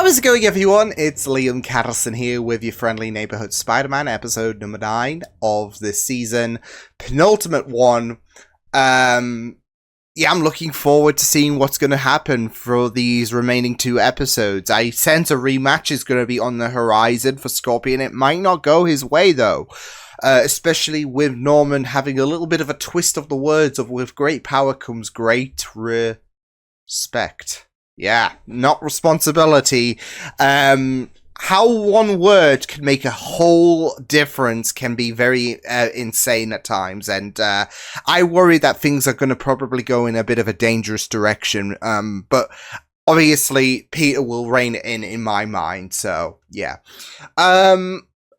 How's it going, everyone? It's Liam Catterson here with your friendly neighborhood Spider-Man, episode number 9 of this season, penultimate one. Yeah, I'm looking forward to seeing what's going to happen for these remaining 2 episodes. I sense a rematch is going to be on the horizon for Scorpion. It might not go his way, though. Especially with Norman having a little bit of a twist of the words of with great power comes great respect. Yeah, not responsibility. How one word can make a whole difference can be very insane at times, and I worry that things are going to probably go in a bit of a dangerous direction, but obviously Peter will rein it in my mind, so yeah.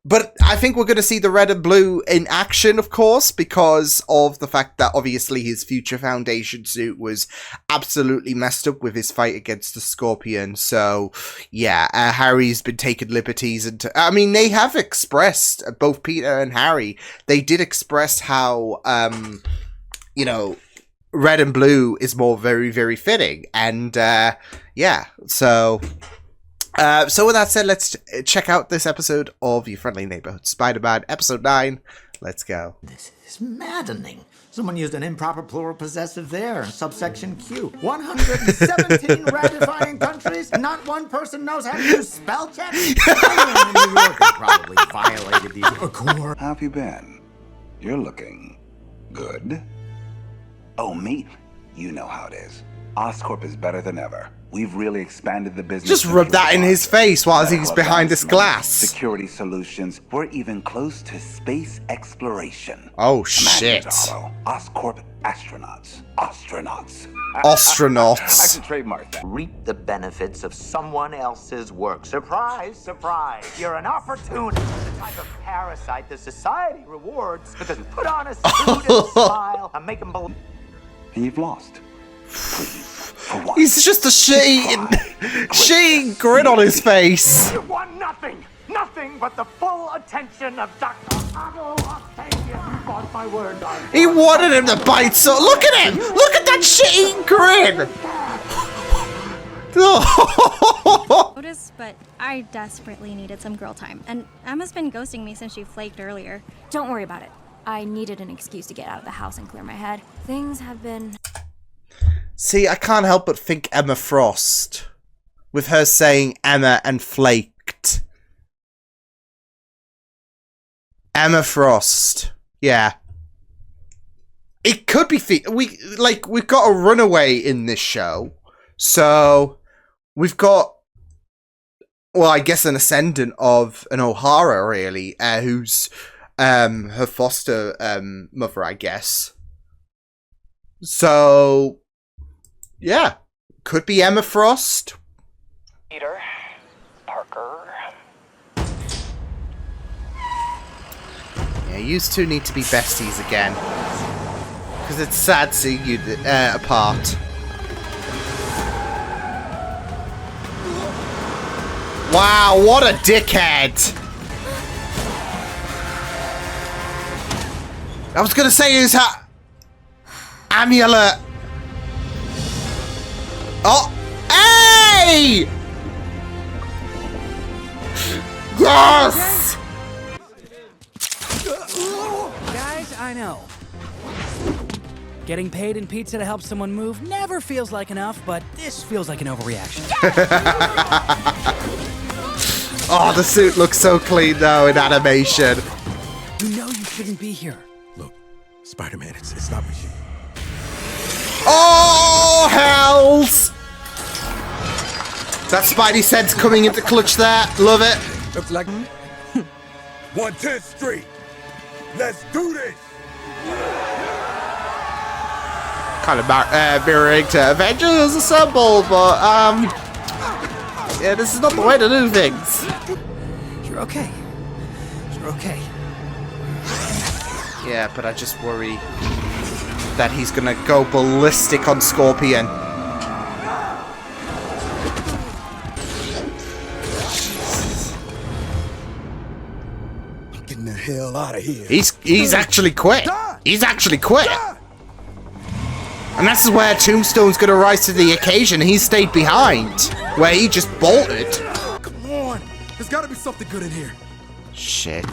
But I think we're going to see the red and blue in action, of course, because of the fact that obviously his future Foundation suit was absolutely messed up with his fight against the Scorpion. So, yeah, Harry's been taking liberties. And I mean, they have expressed, both Peter and Harry, they did express how, you know, red and blue is more very, very fitting. And, yeah, so... So with that said, let's check out this episode of Your Friendly Neighborhood Spider-Man, episode 9. Let's go. This is maddening. Someone used an improper plural possessive there. Subsection Q. 117 ratifying countries. Not one person knows how to use spell check. Everyone in New York has probably violated these accords. How have you been? You're looking good. Oh, me? You know how it is. Oscorp is better than ever. We've really expanded the business. Just rub that in his face while he's behind this glass. Security solutions. We're even close to space exploration. Oh, shit. Oscorp astronauts. Astronauts. Astronauts. I should trademark that. Reap the benefits of someone else's work. Surprise, surprise. You're an opportunist. The type of parasite the society rewards because you put on a suit and smile and make them believe. And you've lost. Please. He's just a shitty grin on his face. You want nothing but the full attention of Dr. Otto Octavius. You bought my word. He wanted him to bite, so look at him! Look at that shitty grin! Notice, but I desperately needed some girl time, and Emma's been ghosting me since she flaked earlier. Don't worry about it. I needed an excuse to get out of the house and clear my head. Things have been... See, I can't help but think Emma Frost. With her saying Emma and flaked. Emma Frost. Yeah. It could be... we've got a runaway in this show. So, we've got... well, I guess an ascendant of an O'Hara, really. Who's her foster mother, I guess. So... yeah, could be Emma Frost. Peter Parker. Yeah, you two need to be besties again. Because it's sad seeing you apart. Wow, what a dickhead! I was gonna say his amulet. Oh! Hey! Yes! Guys, I know. Getting paid in pizza to help someone move never feels like enough, but this feels like an overreaction. Oh, the suit looks so clean though in animation. You know you shouldn't be here. Look, Spider-Man, it's not with you. Oh, hells! That Spidey sense coming into clutch there. Love it. Looks like 110th Street. Let's do this. Kind of mirroring to Avengers Assemble, but yeah, this is not the way to do things. You're okay. You're okay. Yeah, but I just worry that he's gonna go ballistic on Scorpion. I'm getting the hell out of here. He's actually quit. He's actually quit. And this is where Tombstone's gonna rise to the occasion. He stayed behind, where he just bolted. gotta be something good in here. Shit.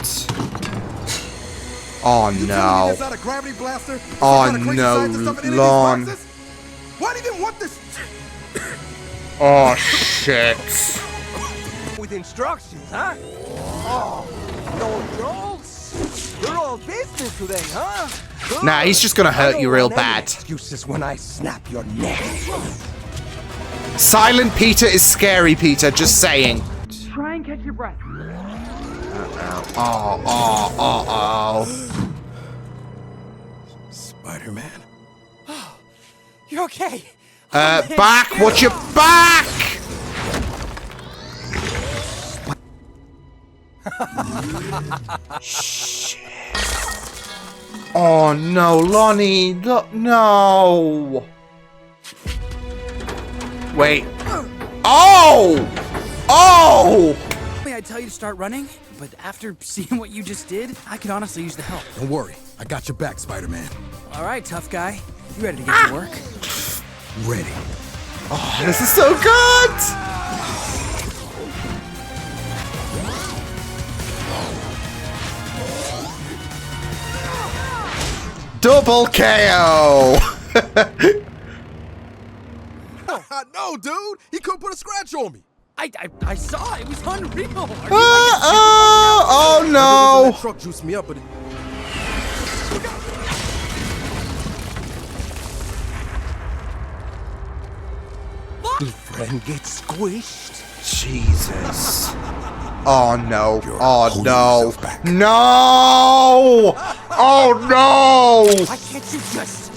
Oh You telling me no. there's not a gravity blaster? Some Oh kind of crazy no, scientist stuff in any of these Lon. boxes? Why do you even want this? Oh shit. With instructions, huh? Oh, no trolls. You're all business today, huh? Good. Nah, he's just gonna I hurt don't you real want any bad. excuses when I snap your neck. Silent Peter is scary, Peter, just saying. Try and catch your breath. Oh. Spider-Man? You're okay. Back! Watch your back! Shit. Oh no, Lonnie! No! Wait. Oh! Oh! I'd tell you to start running, but after seeing what you just did, I could honestly use the help. Don't worry, I got your back, Spider-Man. All right, tough guy. You ready to get to work? Ready. Oh, this is so good! Double KO! No, dude! He couldn't put a scratch on me! I saw it. It was unreal. Oh That no! truck juiced me up, but it... Your friend gets squished. Jesus. Oh no. Oh holding no. yourself back. No! Oh no! Why can't you just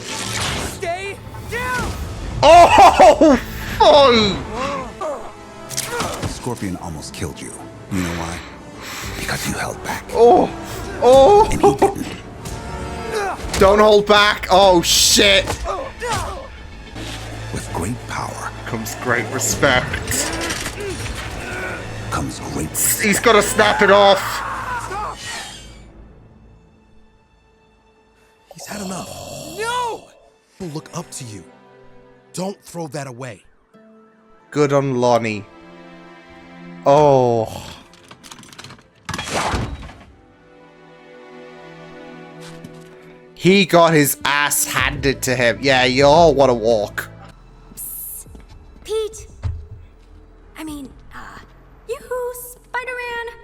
stay down? Oh! Fun! Scorpion almost killed you. You know why? Because you held back. Oh! And he Oh! didn't. Don't hold back! Oh shit! With great power Comes great respect. comes great respect. He's gotta snap it off! He's had enough. No! People look up to you. Don't throw that away. Good on Lonnie. Oh. He got his ass handed to him. Yeah, you all want to walk. Pete! Yoo-hoo, Spider-Man!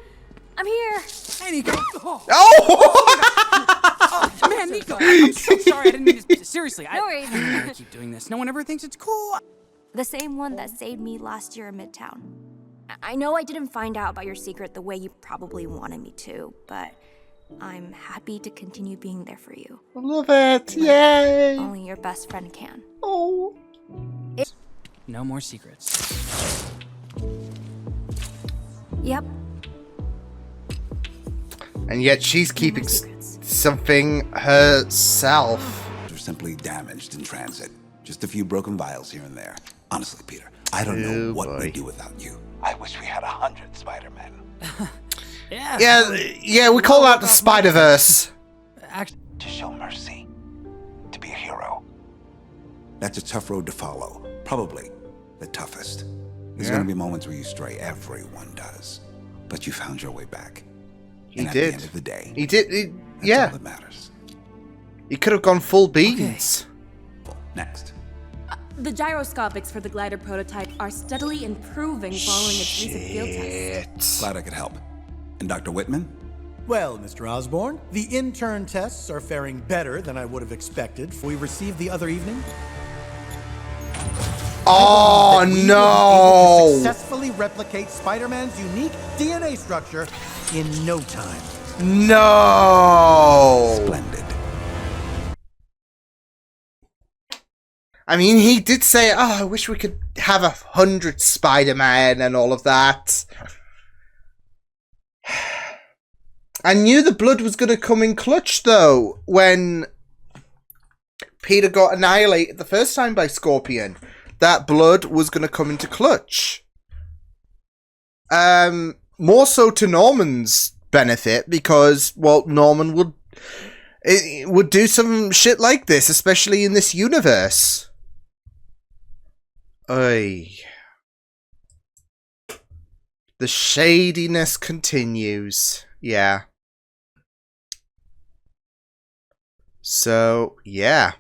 I'm here! Hey, Nico. Oh, Oh! man, Nico. I'm so sorry. I didn't mean to. Seriously, No worries. I don't know why I keep doing this. No one ever thinks it's cool. The same one that saved me last year in Midtown. I know I didn't find out about your secret the way you probably wanted me to, but I'm happy to continue being there for you. Love it. Yay. Only your best friend can. Oh. No more secrets. Yep. And yet she's keeping secrets. something herself. Are simply damaged in transit. Just a few broken vials here and there. Honestly, Peter, I don't Oh, know what boy. we'd do without you. I wish we had 100 Spider-Men. Yeah, we call that the Spider-Verse. Actually, To show mercy. To be a hero. That's a tough road to follow. Probably the toughest. There's Yeah. going to be moments where you stray. Everyone does. But you found your way back. He And at did. the end of the day, He did. that's Yeah. all that matters. He could have gone full beans. Next. The gyroscopics for the glider prototype are steadily improving following its recent field tests. Shit. Glad I could help. And Dr. Whitman? Well, Mr. Osborne, the intern tests are faring better than I would have expected. We received the other evening. Oh That we will be able no! to successfully replicate Spider-Man's unique DNA structure in no time. No! Splendid. I mean, he did say, "Oh, I wish we could have 100 Spider-Man and all of that." I knew the blood was going to come in clutch, though, when Peter got annihilated the first time by Scorpion. That blood was going to come into clutch. More so to Norman's benefit, because, well, Norman would do some shit like this, especially in this universe. Oy. The shadiness continues. Yeah. So, yeah.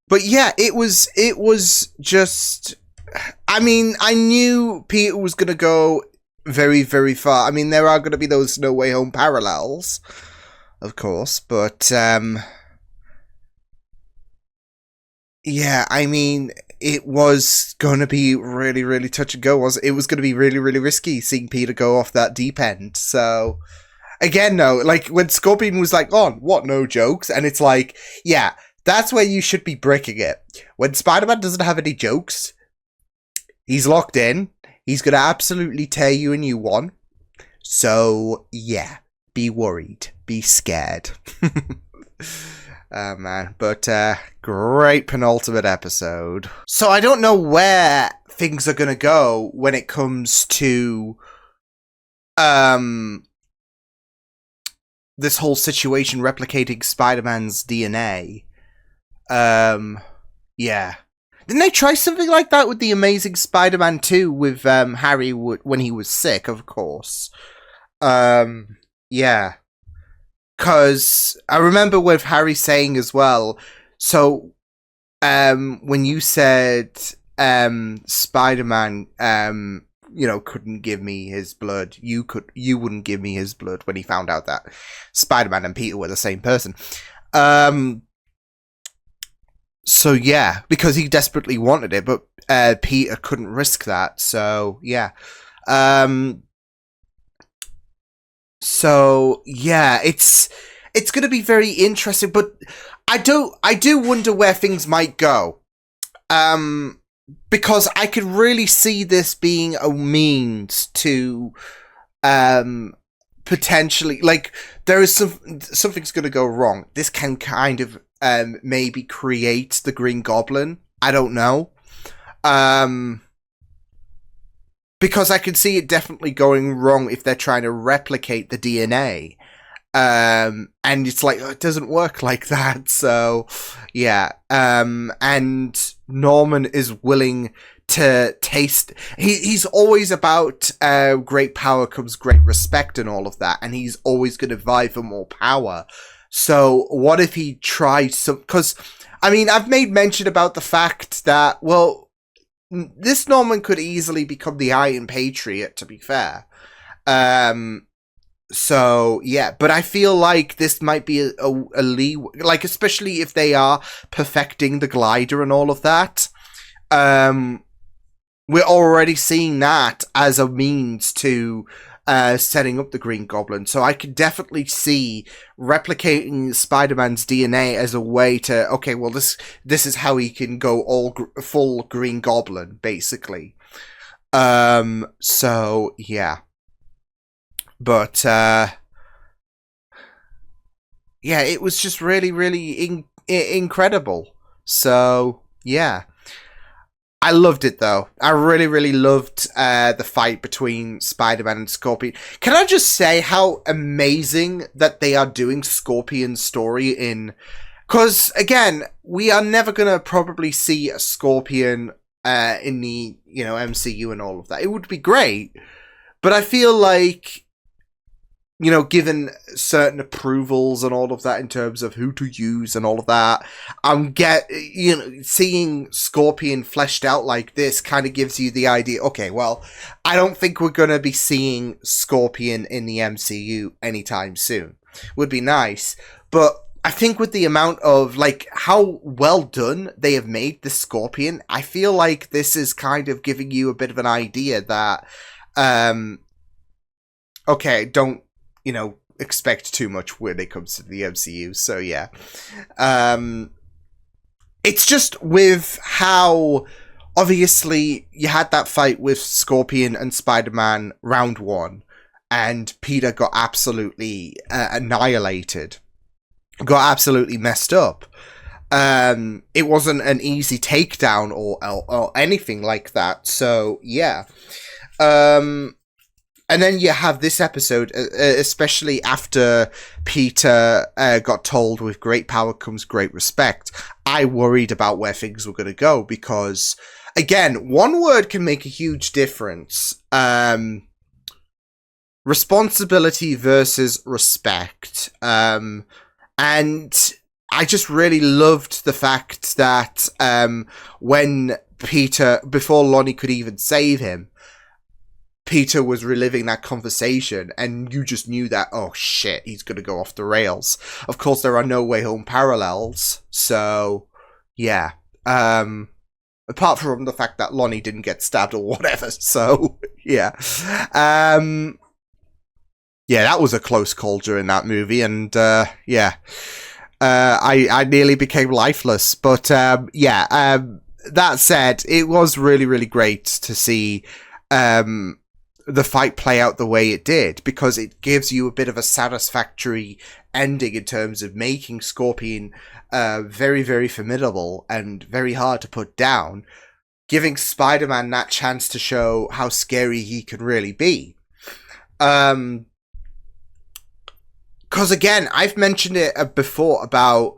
But yeah, it was just, I mean, I knew Peter was going to go very, very far. I mean, there are going to be those No Way Home parallels, of course, but, yeah, I mean, it was going to be really, really touch and go. It was going to be really, really risky seeing Peter go off that deep end. So, again, no, like, when Scorpion was like, oh, what, no jokes? And it's like, yeah, that's where you should be bricking it. When Spider-Man doesn't have any jokes, he's locked in. He's going to absolutely tear you a new one. So, yeah, be worried. Be scared. Oh, man. But, great penultimate episode. So, I don't know where things are going to go when it comes to, this whole situation replicating Spider-Man's DNA. Yeah. Didn't they try something like that with the Amazing Spider-Man 2 with Harry when he was sick, of course? Yeah. Because I remember with Harry saying as well, so when you said Spider-Man couldn't give me his blood, you wouldn't give me his blood, when he found out that Spider-Man and Peter were the same person. So yeah, because he desperately wanted it, but Peter couldn't risk that. So yeah. So yeah, it's going to be very interesting, but I do wonder where things might go. Because I could really see this being a means to potentially, like, there is something's going to go wrong. This can kind of maybe create the Green Goblin. I don't know. Because I could see it definitely going wrong if they're trying to replicate the DNA. And it's like, it doesn't work like that. So, yeah. And Norman is willing to taste. He's always about great power comes great respect and all of that. And he's always going to vie for more power. So what if he tried some... Because, I mean, I've made mention about the fact that, well, this Norman could easily become the Iron Patriot, to be fair. So, yeah, but I feel like this might be a leeway, like, especially if they are perfecting the glider and all of that. We're already seeing that as a means to setting up the Green Goblin. So I could definitely see replicating Spider-Man's DNA as a way to, okay, well, this is how he can go full Green Goblin, basically. So, yeah. But, yeah, it was just really, really incredible. So, yeah. I loved it, though. I really, really loved the fight between Spider-Man and Scorpion. Can I just say how amazing that they are doing Scorpion's story in... Because, again, we are never going to probably see a Scorpion in the, MCU and all of that. It would be great. But I feel like... given certain approvals and all of that in terms of who to use and all of that, seeing Scorpion fleshed out like this kind of gives you the idea, okay, well, I don't think we're going to be seeing Scorpion in the MCU anytime soon. Would be nice, but I think with the amount of, like, how well done they have made the Scorpion, I feel like this is kind of giving you a bit of an idea that, okay, don't, expect too much when it comes to the MCU. So, yeah. It's just with how, obviously, you had that fight with Scorpion and Spider-Man round 1, and Peter got absolutely annihilated. Got absolutely messed up. It wasn't an easy takedown or anything like that. So, yeah. And then you have this episode, especially after Peter got told with great power comes great respect. I worried about where things were going to go because, again, one word can make a huge difference. Responsibility versus respect. And I just really loved the fact that when Peter, before Lonnie could even save him, Peter was reliving that conversation, and you just knew that, oh shit, he's going to go off the rails. Of course, there are no Way Home parallels, so yeah. Apart from the fact that Lonnie didn't get stabbed or whatever, so yeah. Yeah, that was a close call during that movie, and yeah. I nearly became lifeless, but that said, it was really, really great to see the fight play out the way it did, because it gives you a bit of a satisfactory ending in terms of making Scorpion very, very formidable and very hard to put down, giving Spider-Man that chance to show how scary he can really be. Because again, I've mentioned it before about,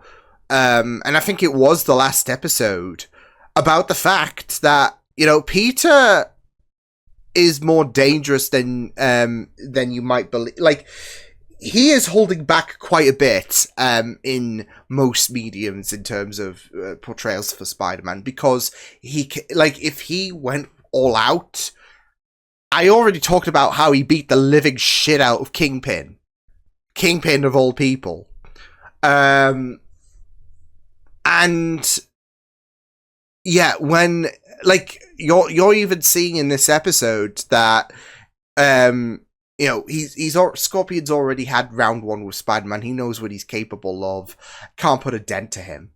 and I think it was the last episode, about the fact that, you know, Peter is more dangerous than you might believe. Like, he is holding back quite a bit in most mediums in terms of portrayals for Spider-Man, because if he went all out, I already talked about how he beat the living shit out of Kingpin of all people, and yeah, when you're even seeing in this episode that you know, Scorpion's already had round one with Spider-Man. He knows what he's capable of. Can't put a dent to him.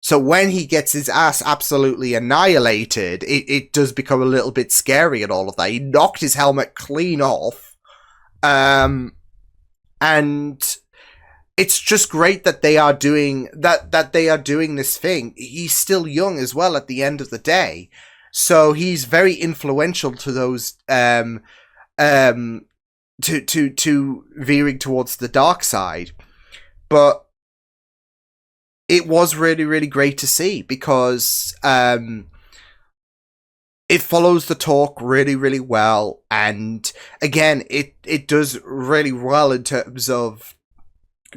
So when he gets his ass absolutely annihilated, it does become a little bit scary and all of that. He knocked his helmet clean off. And it's just great that they are doing that they are doing this thing. He's still young as well at the end of the day. So he's very influential to those to veering towards the dark side. But it was really, really great to see, because it follows the talk really, really well, and again, it does really well in terms of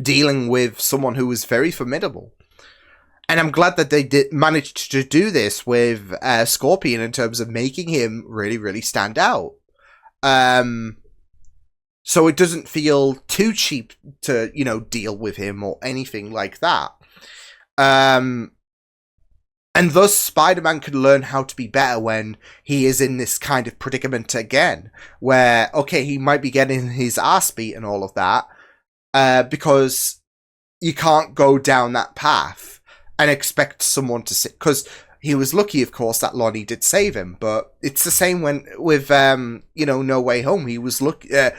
dealing with someone who is very formidable. And I'm glad that they did manage to do this with Scorpion in terms of making him really, really stand out. So it doesn't feel too cheap to, you know, deal with him or anything like that. And thus Spider-Man can learn how to be better when he is in this kind of predicament again, where, okay, he might be getting his ass beat and all of that, because you can't go down that path and expect someone to sit, because he was lucky, of course, that Lonnie did save him, but it's the same with you know, No Way Home. He was lucky. I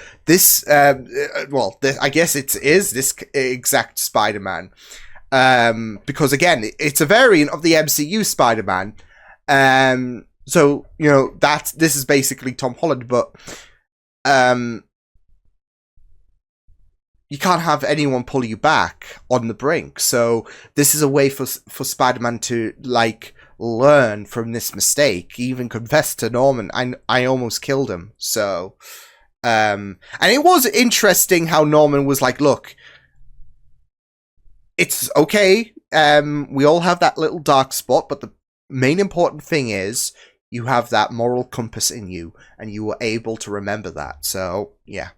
guess it is this exact Spider-Man, because again, it's a variant of the MCU Spider-Man. So you know this is basically Tom Holland, but you can't have anyone pull you back on the brink. So this is a way for Spider-Man to learn from this mistake. He even confessed to Norman, I almost killed him. So and it was interesting how Norman was like, look, it's okay, we all have that little dark spot, but the main important thing is you have that moral compass in you, and you were able to remember that. So yeah,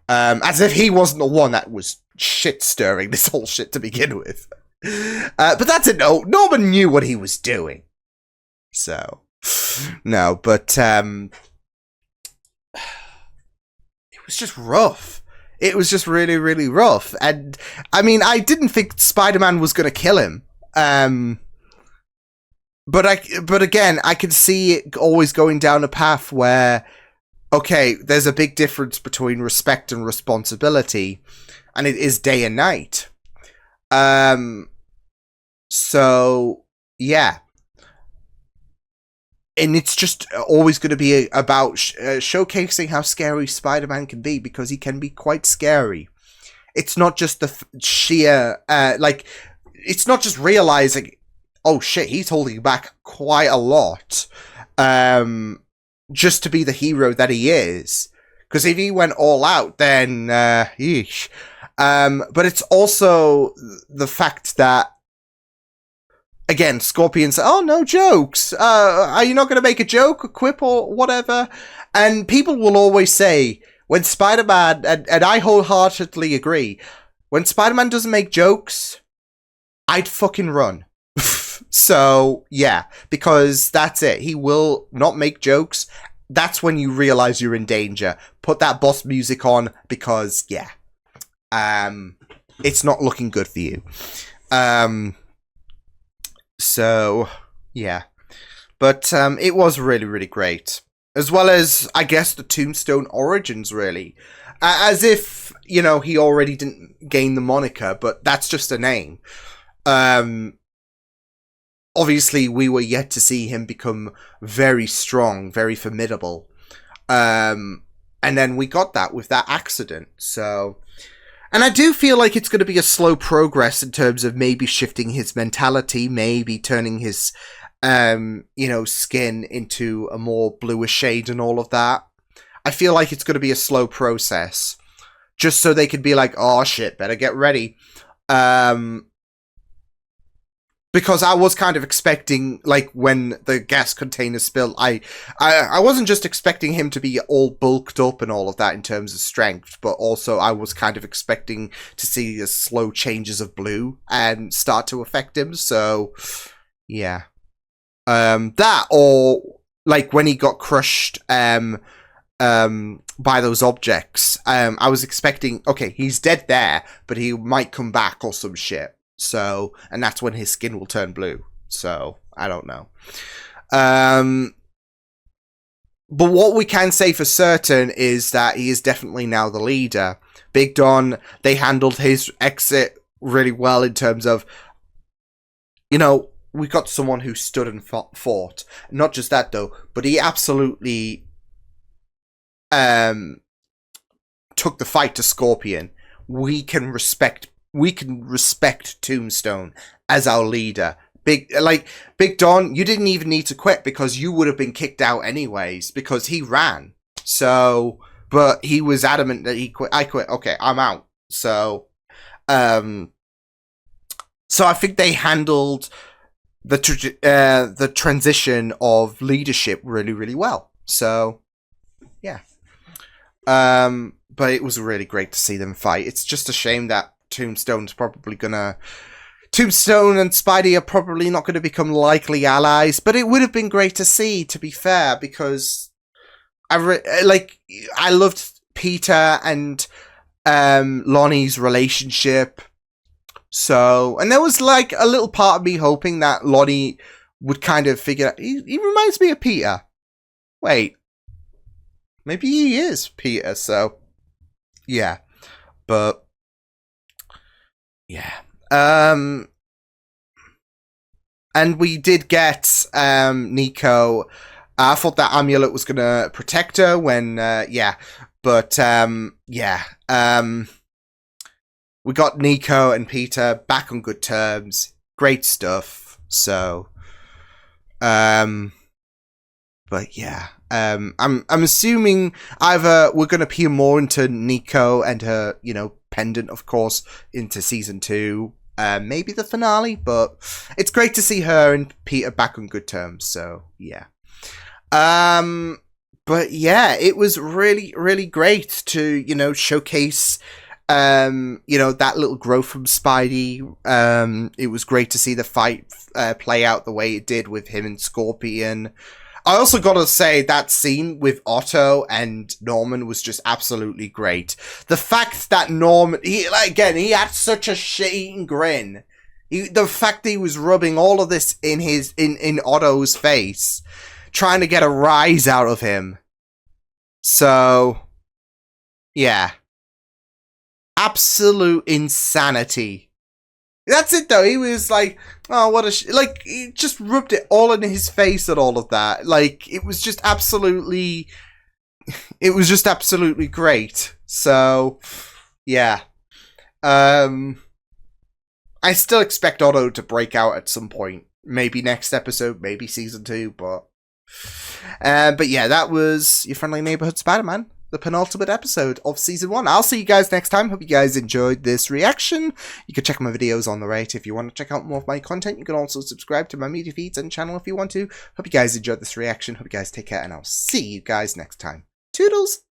as if he wasn't the one that was shit stirring this whole shit to begin with. But that's a no. Norman knew what he was doing. So, no, but it was just rough. It was just really, really rough. And, I mean, I didn't think Spider-Man was going to kill him. But again, I can see it always going down a path where, okay, there's a big difference between respect and responsibility, and it is day and night. So yeah, and it's just always going to be about showcasing how scary Spider-Man can be, because he can be quite scary. It's not just the sheer, it's not just realizing, oh shit, he's holding back quite a lot, just to be the hero that he is. Because if he went all out, then, yeesh. But it's also the fact that, again, Scorpion said, oh, no jokes. Are you not going to make a joke, a quip, or whatever? And people will always say, when Spider-Man, and I wholeheartedly agree, when Spider-Man doesn't make jokes, I'd fucking run. So, yeah, because that's it. He will not make jokes. That's when you realize you're in danger. Put that boss music on, because, yeah, it's not looking good for you. So, yeah. But it was really, really great. As well as, I guess, the Tombstone origins, really. As if, you know, he already didn't gain the moniker, but that's just a name. Obviously, we were yet to see him become very strong, very formidable. And then we got that with that accident, so... And I do feel like it's going to be a slow progress in terms of maybe shifting his mentality, maybe turning his, skin into a more bluish shade and all of that. I feel like it's going to be a slow process. Just so they could be like, oh shit, better get ready. Because I was kind of expecting, like, when the gas container spilled, I wasn't just expecting him to be all bulked up and all of that in terms of strength, but also I was kind of expecting to see the slow changes of blue and start to affect him, so, yeah. That, or, like, when he got crushed, by those objects, I was expecting, okay, he's dead there, but he might come back or some shit. So, and that's when his skin will turn blue. So, I don't know. But what we can say for certain is that he is definitely now the leader. Big Don, they handled his exit really well in terms of, you know, we got someone who stood and fought. Not just that, though, but he absolutely took the fight to Scorpion. We can respect Tombstone as our leader. Big Don, you didn't even need to quit because you would have been kicked out anyways because he ran. So, but he was adamant that he quit. I quit. Okay, I'm out. So, so I think they handled the transition of leadership really, really well. So, yeah. But it was really great to see them fight. It's just a shame that Tombstone and Spidey are probably not going to become likely allies, but it would have been great to see, to be fair, because I loved Peter and Lonnie's relationship. So, and there was like a little part of me hoping that Lonnie would kind of figure out, he reminds me of Peter. Wait, maybe he is Peter, so yeah, but yeah. And we did get Nico. I thought that amulet was gonna protect her when yeah. But yeah. We got Nico and Peter back on good terms. Great stuff. So but yeah. I'm assuming either we're gonna peer more into Nico and her, you know, pendant, of course, into season 2. Maybe the finale, but it's great to see her and Peter back on good terms. So yeah. But yeah, it was really, really great to, you know, showcase you know, that little growth from Spidey. It was great to see the fight play out the way it did with him and Scorpion. I also gotta say, that scene with Otto and Norman was just absolutely great. The fact that Norman, he had such a shit-eating grin. The fact that he was rubbing all of this in Otto's face, trying to get a rise out of him. So, yeah. Absolute insanity. That's it though. He was like, oh, what a like. He just rubbed it all in his face and all of that. Like it was just absolutely great. So yeah, I still expect Otto to break out at some point. Maybe next episode, maybe season 2, but yeah, that was your friendly neighborhood Spider-Man, the penultimate episode of season 1. I'll see you guys next time. Hope you guys enjoyed this reaction. You can check my videos on the right if you want to check out more of my content. You can also subscribe to my media feeds and channel if you want to. Hope you guys enjoyed this reaction. Hope you guys take care, and I'll see you guys next time. Toodles!